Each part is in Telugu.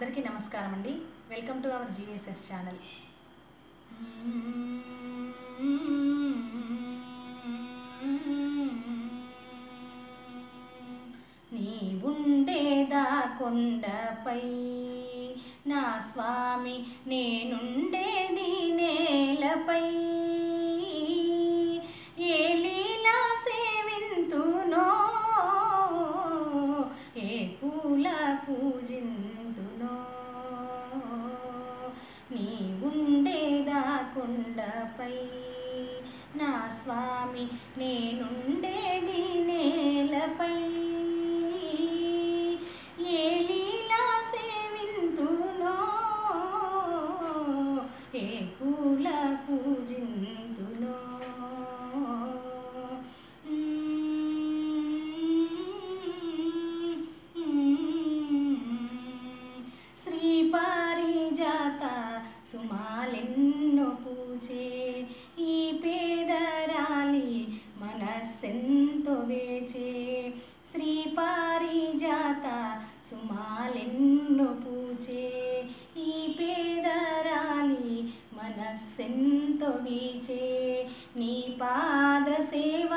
అందరికీ నమస్కారం అండి. Welcome to our GVSS channel. నీ ఉండేదా కొండపై నా స్వామి, నేనుండేది నేలపై. ఏ లీలా సేవింతునో, ఏ పూల పూజింతునో, నీ ఉండేదా కొండపై నా స్వామి, నేనుండేది నేలపై. ఏ లీలా సేవింతునో, ఏ పూల పూజింతునో, శ్రీ పారిజాత సుమాలెన్నో పూచే ఈ పేదరాలి మనస్సెంతో వేచే. శ్రీ పారిజాత సుమాలెన్నో పూచే ఈ పేదరాలి మనస్సెంతో వీచే. నీ పాద సేవ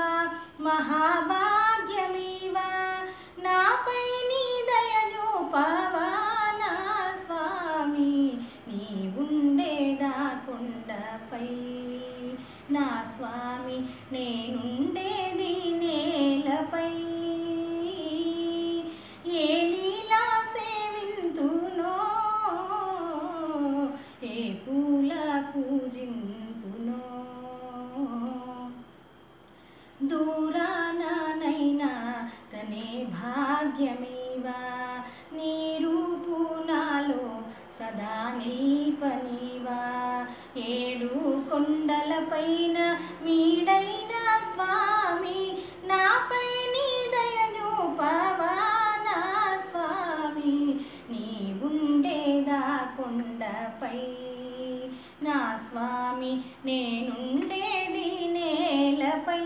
మహాభాగ్యమీవా, నాపై నీ దయ చూపవా నా స్వామి. నీ ఉండేదా కొండపై నా స్వామి, నేనుండేది నేలపై. ఏ లీలా సేవింతునో, ఏ పూల పూజింతునో, దూరానైనా కనే భాగ్యమీవా, నీ రూపు నాలో సదా నిల్పనీవా. ఏడు కొండలపైన మీడైన స్వామి, నాపై నీ దయ చూపవా నా స్వామి. నీ ఉండేదా కొండపై నా స్వామి, నేనుండేది నేలపై.